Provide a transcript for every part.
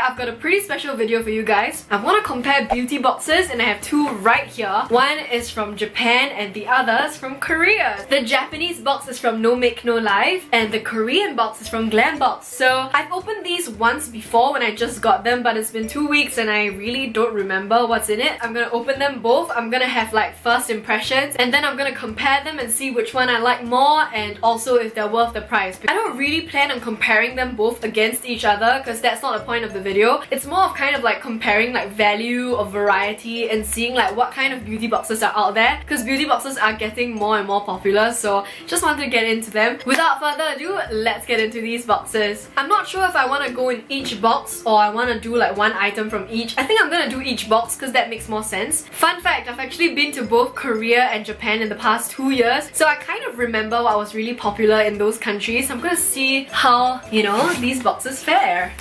I've got a pretty special video for you guys. I want to compare beauty boxes and I have two right here. One is from Japan and the other is from Korea. The Japanese box is from Nomakenolife and the Korean box is from Glambox. So I've opened these once before when I just got them, but it's been 2 weeks and I really don't remember what's in it. I'm gonna open them both. I'm gonna have like first impressions and then I'm gonna compare them and see which one I like more and also if they're worth the price. I don't really plan on comparing them both against each other because that's not the point of the video. It's more of kind of like comparing like value or variety and seeing like what kind of beauty boxes are out there, because beauty boxes are getting more and more popular, so just wanted to get into them. Without further ado, let's get into these boxes. I'm not sure if I want to go in each box or I want to do like one item from each. I think I'm gonna do each box because that makes more sense. Fun fact, I've actually been to both Korea and Japan in the past 2 years, so I kind of remember what was really popular in those countries. I'm gonna see how, you know, these boxes fare.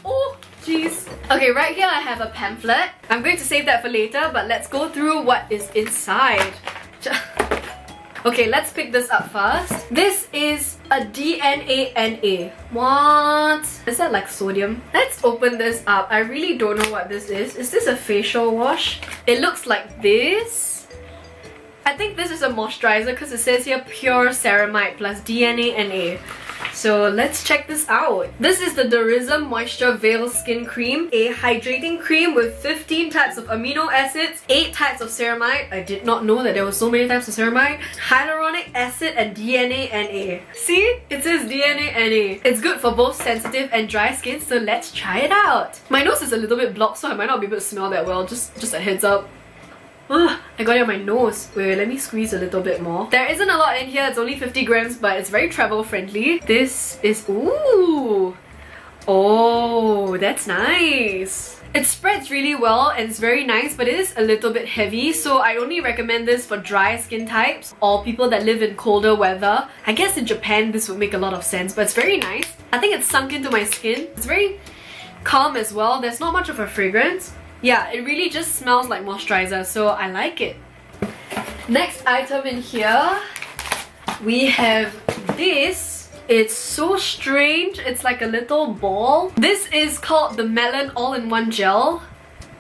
Oh, jeez. Okay, right here I have a pamphlet. I'm going to save that for later, but let's go through what is inside. Okay, let's pick this up first. This is a DNA. What? Is that like sodium? Let's open this up. I really don't know what this is. Is this a facial wash? It looks like this. I think this is a moisturizer because it says here pure ceramide plus DNA. So let's check this out. This is the Revlon Moisture Veil Skin Cream, a hydrating cream with 15 types of amino acids, 8 types of ceramide. I did not know that there were so many types of ceramide, hyaluronic acid and DNA. See? It says DNA. It's good for both sensitive and dry skin, so let's try it out. My nose is a little bit blocked, so I might not be able to smell that well. Just a heads up. Ugh, I got it on my nose. Wait, let me squeeze a little bit more. There isn't a lot in here, it's only 50 grams, but it's very travel friendly. This is, ooh! Oh, that's nice. It spreads really well and it's very nice, but it is a little bit heavy, so I only recommend this for dry skin types or people that live in colder weather. I guess in Japan this would make a lot of sense, but it's very nice. I think it's sunk into my skin. It's very calm as well. There's not much of a fragrance. Yeah, it really just smells like moisturizer, so I like it. Next item in here, we have this. It's so strange. It's like a little ball. This is called the Melon All-in-One Gel.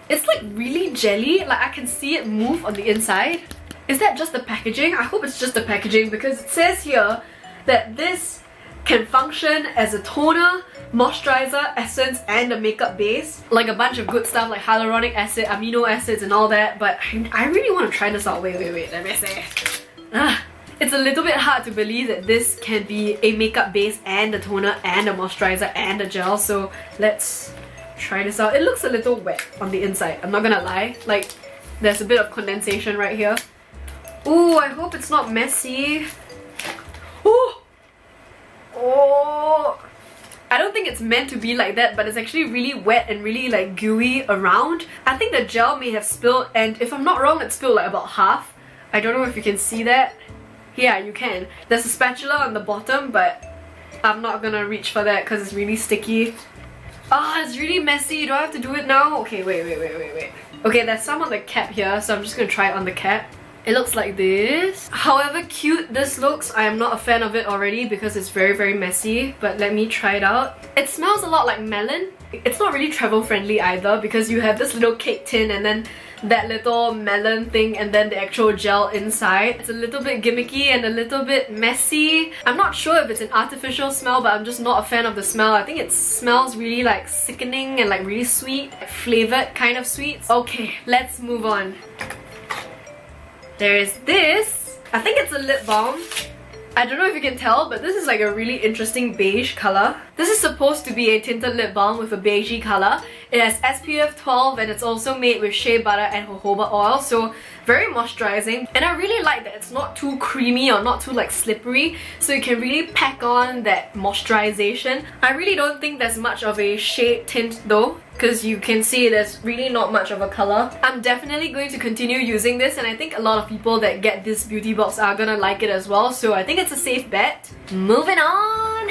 It's like really jelly. Like I can see it move on the inside. Is that just the packaging? I hope it's just the packaging because it says here that this can function as a toner, moisturizer, essence, and a makeup base. Like a bunch of good stuff like hyaluronic acid, amino acids and all that, but I really want to try this out. Wait, let me see. It's a little bit hard to believe that this can be a makeup base and a toner and a moisturizer and a gel, so let's try this out. It looks a little wet on the inside, I'm not gonna lie. Like, there's a bit of condensation right here. Ooh, I hope it's not messy. Ooh! Oh! I don't think it's meant to be like that, but it's actually really wet and really like gooey around. I think the gel may have spilled, and if I'm not wrong, it spilled like about half. I don't know if you can see that. Yeah, you can. There's a spatula on the bottom, but I'm not gonna reach for that because it's really sticky. Ah, it's really messy. Do I have to do it now? Okay, wait. Okay, there's some on the cap here, so I'm just gonna try it on the cap. It looks like this. However cute this looks, I am not a fan of it already because it's very messy, but let me try it out. It smells a lot like melon. It's not really travel friendly either because you have this little cake tin and then that little melon thing and then the actual gel inside. It's a little bit gimmicky and a little bit messy. I'm not sure if it's an artificial smell, but I'm just not a fan of the smell. I think it smells really like sickening and like really sweet, flavored kind of sweets. Okay, let's move on. There's this. I think it's a lip balm. I don't know if you can tell, but this is like a really interesting beige color. This is supposed to be a tinted lip balm with a beigey color. It has SPF 12 and it's also made with shea butter and jojoba oil, so very moisturizing. And I really like that it's not too creamy or not too like slippery, so you can really pack on that moisturization. I really don't think there's much of a shade tint though, because you can see there's really not much of a color. I'm definitely going to continue using this, and I think a lot of people that get this beauty box are gonna like it as well, so I think it's a safe bet. Moving on!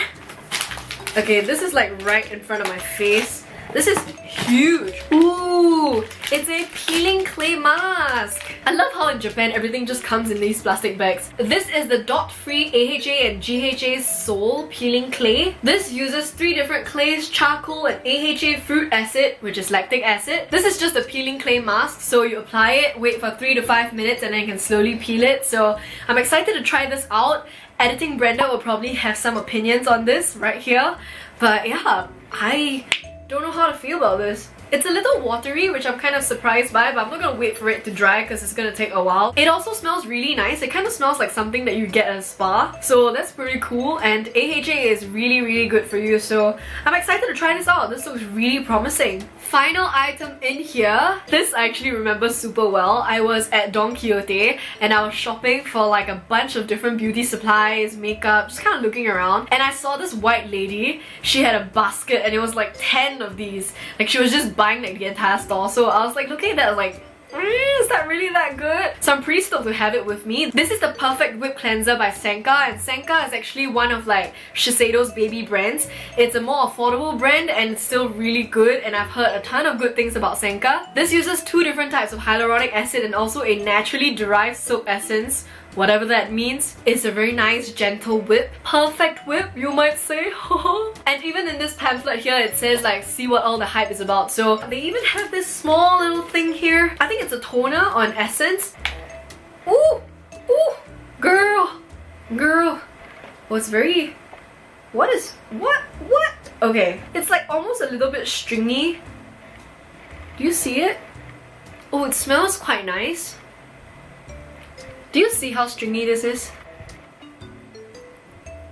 Okay, this is like right in front of my face. This is huge. Ooh! Ooh, it's a peeling clay mask. I love how in Japan everything just comes in these plastic bags. This is the dot-free AHA and GHA Soul peeling clay. This uses 3 different clays, charcoal and AHA fruit acid, which is lactic acid. This is just a peeling clay mask, so you apply it, wait for 3 to 5 minutes and then you can slowly peel it. So I'm excited to try this out. Editing Brenda will probably have some opinions on this right here. But yeah, I don't know how to feel about this. It's a little watery, which I'm kind of surprised by, but I'm not gonna wait for it to dry because it's gonna take a while. It also smells really nice. It kind of smells like something that you get at a spa. So that's pretty cool, and AHA is really good for you. So I'm excited to try this out. This looks really promising. Final item in here. This I actually remember super well. I was at Don Quixote and I was shopping for like a bunch of different beauty supplies, makeup, just kind of looking around. And I saw this white lady. She had a basket and it was like 10 of these. Like she was just buying like the entire store. So I was like looking at that, I was like, is that really that good? So I'm pretty stoked to have it with me. This is the Perfect Whip Cleanser by Senka, and Senka is actually one of like Shiseido's baby brands. It's a more affordable brand and it's still really good, and I've heard a ton of good things about Senka. This uses 2 different types of hyaluronic acid and also a naturally derived soap essence. Whatever that means. It's a very nice gentle whip. Perfect whip, you might say. And even in this pamphlet here, it says like, see what all the hype is about. So they even have this small little thing here. I think it's a toner or an essence. Ooh! Ooh! Girl! Girl! Oh, it's very... What? Okay. It's like almost a little bit stringy. Do you see it? Oh, it smells quite nice. Do you see how stringy this is?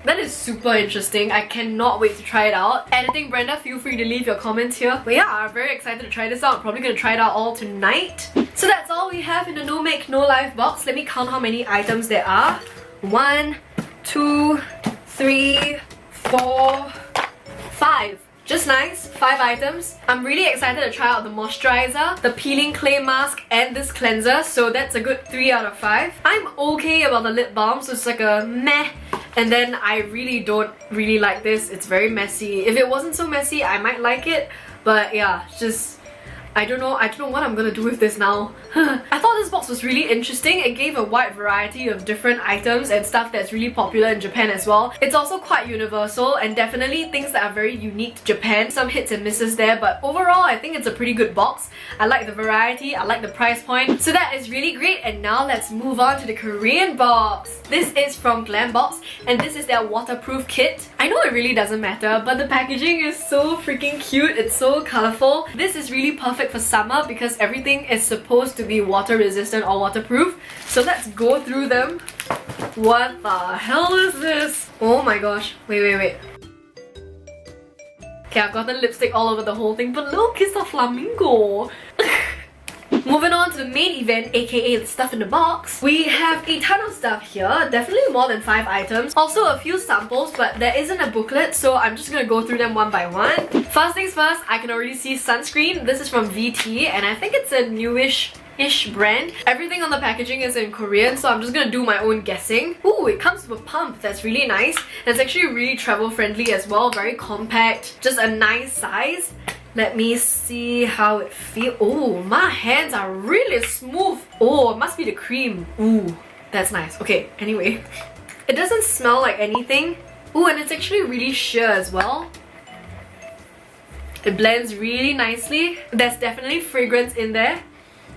That is super interesting. I cannot wait to try it out. Editing Brenda, feel free to leave your comments here. But yeah, I'm very excited to try this out. I'm probably gonna try it out all tonight. So that's all we have in the Nomakenolife box. Let me count how many items there are. 1, 2, 3, 4, 5. Just nice, 5 items. I'm really excited to try out the moisturizer, the peeling clay mask, and this cleanser. So that's a good 3 out of 5. I'm okay about the lip balm, so it's like a meh. And then I really don't like this. It's very messy. If it wasn't so messy, I might like it. But yeah, just... I don't know what I'm gonna do with this now. I thought this box was really interesting. It gave a wide variety of different items and stuff that's really popular in Japan as well. It's also quite universal and definitely things that are very unique to Japan. Some hits and misses there, but overall I think it's a pretty good box. I like the variety, I like the price point. So that is really great, and now let's move on to the Korean box. This is from Glambox and this is their waterproof kit. I know it really doesn't matter, but the packaging is so freaking cute. It's so colorful. This is really perfect for summer because everything is supposed to be water resistant or waterproof. So let's go through them. What the hell is this? Oh my gosh. Wait. Okay, I've gotten lipstick all over the whole thing, but look, it's a flamingo. Moving on to the main event, aka the stuff in the box. We have a ton of stuff here, definitely more than 5 items. Also a few samples, but there isn't a booklet, so I'm just gonna go through them one by one. First things first, I can already see sunscreen. This is from VT, and I think it's a newish-ish brand. Everything on the packaging is in Korean, so I'm just gonna do my own guessing. Ooh, it comes with a pump. That's really nice. It's actually really travel friendly as well, very compact, just a nice size. Let me see how it feels. Oh, my hands are really smooth. Oh, it must be the cream. Ooh, that's nice. Okay, anyway. It doesn't smell like anything. Ooh, and it's actually really sheer as well. It blends really nicely. There's definitely fragrance in there,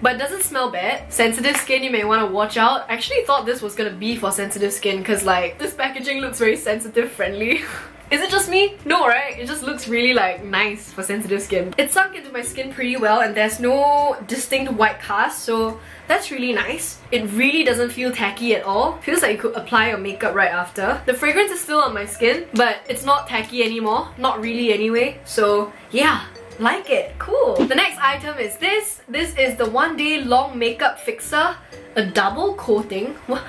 but it doesn't smell bad. Sensitive skin, you may want to watch out. I actually thought this was gonna be for sensitive skin because like this packaging looks very sensitive friendly. Is it just me? No, right? It just looks really like nice for sensitive skin. It sunk into my skin pretty well and there's no distinct white cast, so that's really nice. It really doesn't feel tacky at all. Feels like you could apply your makeup right after. The fragrance is still on my skin, but it's not tacky anymore. Not really anyway. So yeah, like it. Cool. The next item is this. This is the 1 day long makeup fixer. A double coating? What?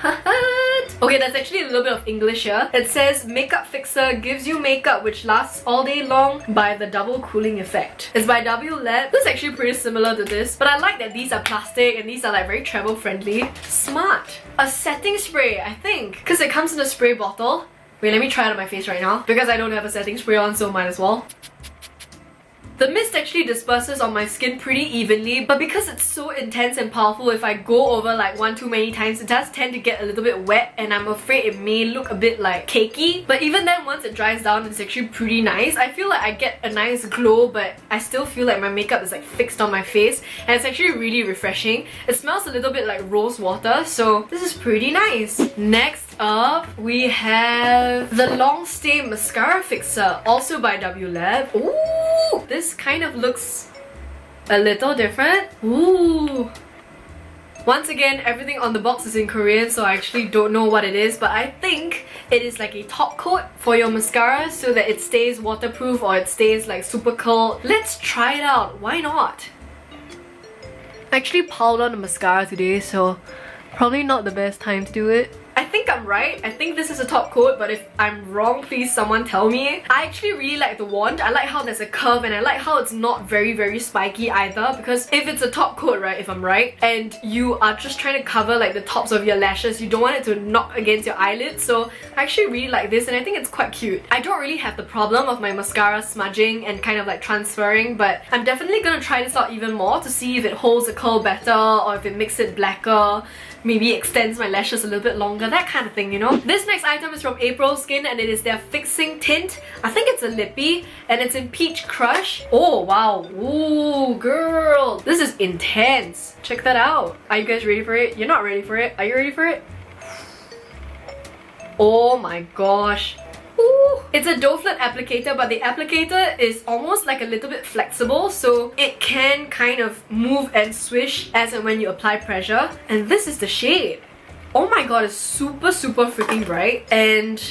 Okay, that's actually a little bit of English here. It says makeup fixer gives you makeup which lasts all day long by the double cooling effect. It's by W Lab. This is actually pretty similar to this, but I like that these are plastic and these are like very travel friendly. Smart. A setting spray, I think, because it comes in a spray bottle. Wait, let me try it on my face right now because I don't have a setting spray on, so might as well. The mist actually disperses on my skin pretty evenly, but because it's so intense and powerful, if I go over like one too many times, it does tend to get a little bit wet, and I'm afraid it may look a bit like cakey. But even then, once it dries down, it's actually pretty nice. I feel like I get a nice glow, but I still feel like my makeup is like fixed on my face, and it's actually really refreshing. It smells a little bit like rose water, so this is pretty nice. Next up, we have the Long Stay Mascara Fixer, also by WLab. Ooh, this kind of looks a little different. Ooh. Once again, everything on the box is in Korean, so I actually don't know what it is, but I think it is like a top coat for your mascara so that it stays waterproof or it stays like super curled. Let's try it out. Why not? I actually piled on the mascara today, so probably not the best time to do it. I think I'm right. I think this is a top coat, but if I'm wrong, please someone tell me. I actually really like the wand. I like how there's a curve, and I like how it's not very spiky either, because if it's a top coat, right, if I'm right, and you are just trying to cover like the tops of your lashes, you don't want it to knock against your eyelids. So I actually really like this, and I think it's quite cute. I don't really have the problem of my mascara smudging and kind of like transferring, but I'm definitely gonna try this out even more to see if it holds the curl better or if it makes it blacker, maybe extends my lashes a little bit longer, that kind of thing, you know? This next item is from April Skin, and it is their fixing tint. I think it's a lippy, and it's in Peach Crush. Oh wow, ooh girl, this is intense. Check that out. Are you guys ready for it? You're not ready for it. Are you ready for it? Oh my gosh. Ooh. It's a doe foot applicator, but the applicator is almost like a little bit flexible, so it can kind of move and swish as and when you apply pressure. And this is the shade. Oh my god, it's super freaking bright, and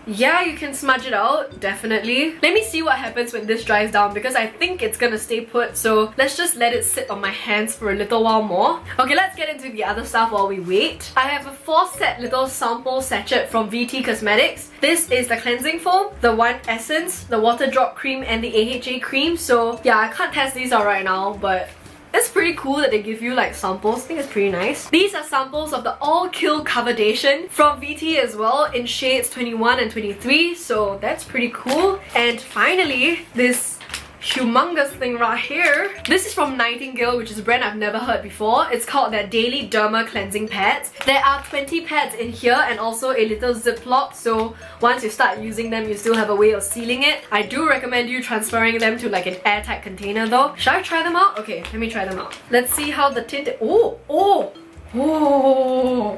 yeah, you can smudge it out, definitely. Let me see what happens when this dries down, because I think it's gonna stay put, so let's just let it sit on my hands for a little while more. Okay, let's get into the other stuff while we wait. I have a 4-set little sample sachet from VT Cosmetics. This is the cleansing foam, the one essence, the water drop cream, and the AHA cream. So yeah, I can't test these out right now, but it's pretty cool that they give you like samples. I think it's pretty nice. These are samples of the All Kill Coverdation from VT as well, in shades 21 and 23, so that's pretty cool. And finally, this humongous thing right here. This is from Nightingale, which is a brand I've never heard before. It's called their Daily Derma Cleansing Pads. There are 20 pads in here and also a little ziplock, so once you start using them, you still have a way of sealing it. I do recommend you transferring them to like an airtight container though. Should I try them out? Okay, let me try them out. Let's see how the tint... Oh!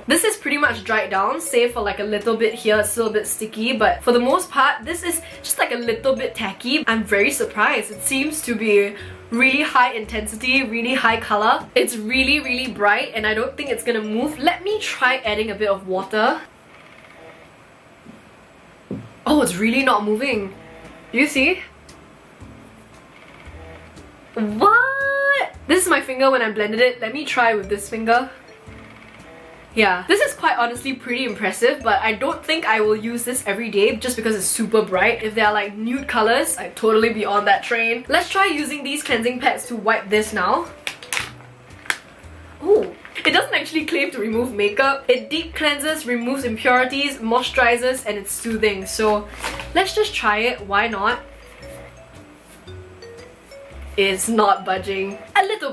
This is pretty much dried down, save for like a little bit here. It's still a bit sticky, but for the most part, this is just like a little bit tacky. I'm very surprised. It seems to be really high intensity, really high color. It's really bright, and I don't think it's gonna move. Let me try adding a bit of water. Oh, it's really not moving. Do you see? What? This is my finger when I blended it. Let me try with this finger. Yeah, this is quite honestly pretty impressive, but I don't think I will use this every day just because it's super bright. If they're like nude colors, I'd totally be on that train. Let's try using these cleansing pads to wipe this now. Ooh. It doesn't actually claim to remove makeup. It deep cleanses, removes impurities, moisturizes, and it's soothing. So let's just try it. Why not? It's not budging. A little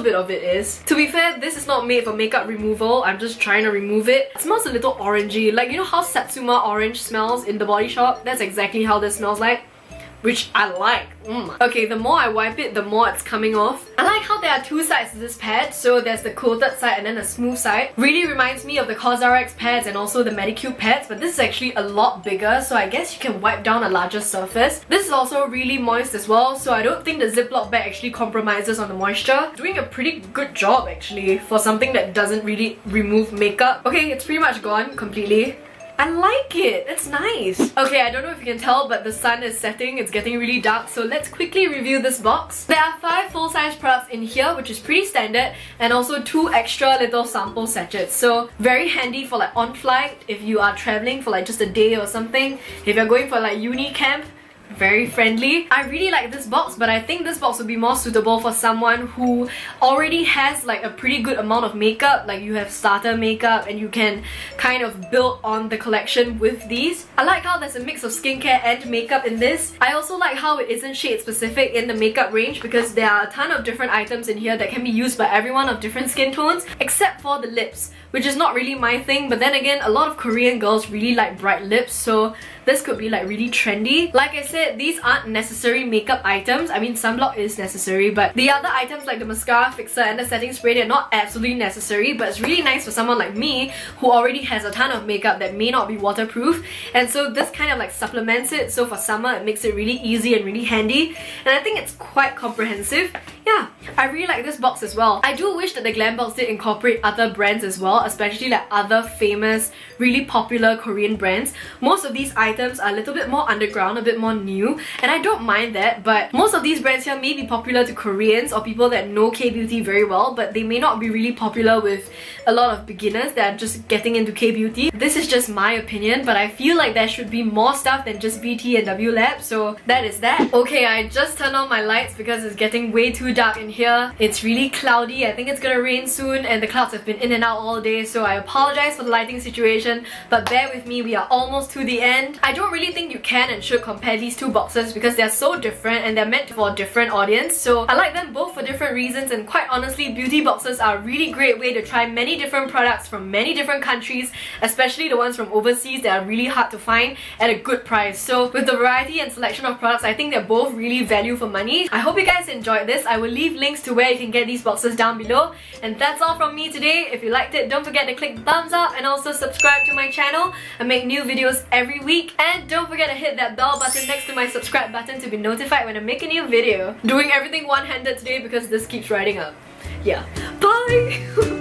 bit of it is. To be fair, this is not made for makeup removal. I'm just trying to remove it. It smells a little orangey. Like, you know how Satsuma orange smells in the Body Shop? That's exactly how this smells like, which I like. Okay, the more I wipe it, the more it's coming off. I like how there are two sides to this pad. So there's the coated side and then the smooth side. Really reminds me of the CosRX pads and also the Medicube pads, but this is actually a lot bigger, so I guess you can wipe down a larger surface. This is also really moist as well, so I don't think the Ziploc bag actually compromises on the moisture. Doing a pretty good job actually for something that doesn't really remove makeup. Okay, it's pretty much gone completely. I like it. It's nice. Okay, I don't know if you can tell, but the sun is setting. It's getting really dark, so let's quickly review this box. There are 5 full-size products in here, which is pretty standard, and also 2 extra little sample sachets. So very handy for like on flight, if you are traveling for like just a day or something. If you're going for like uni camp, very friendly. I really like this box, but I think this box would be more suitable for someone who already has like a pretty good amount of makeup, like you have starter makeup and you can kind of build on the collection with these. I like how there's a mix of skincare and makeup in this. I also like how it isn't shade specific in the makeup range because there are a ton of different items in here that can be used by everyone of different skin tones, except for the lips, which is not really my thing. But then again, a lot of Korean girls really like bright lips, so this could be like really trendy. Like I said, these aren't necessary makeup items. I mean, sunblock is necessary, but the other items like the mascara fixer and the setting spray, they're not absolutely necessary, but it's really nice for someone like me who already has a ton of makeup that may not be waterproof, and so this kind of like supplements it. So for summer, it makes it really easy and really handy, and I think it's quite comprehensive. Yeah, I really like this box as well. I do wish that the Glambox did incorporate other brands as well, especially like other famous, really popular Korean brands. Most of these items are a little bit more underground, a bit more new, and I don't mind that, but most of these brands here may be popular to Koreans or people that know K-beauty very well, but they may not be really popular with a lot of beginners that are just getting into K-beauty. This is just my opinion, but I feel like there should be more stuff than just VT and W Lab, so that is that. Okay, I just turned on my lights because it's getting way too dark in here. It's really cloudy. I think it's gonna rain soon, and the clouds have been in and out all day, so I apologize for the lighting situation, but bear with me, we are almost to the end. I don't really think you can and should compare these two boxes because they're so different and they're meant for a different audience, so I like them both for different reasons. And quite honestly, beauty boxes are a really great way to try many different products from many different countries, especially the ones from overseas that are really hard to find at a good price. So with the variety and selection of products, I think they're both really value for money. I hope you guys enjoyed this. I will leave links to where you can get these boxes down below, and that's all from me today. If you liked it, don't forget to click the thumbs up and also subscribe to my channel. I make new videos every week, and don't forget to hit that bell button next to my subscribe button to be notified when I make a new video. Doing everything one-handed today because this keeps riding up. Yeah, bye!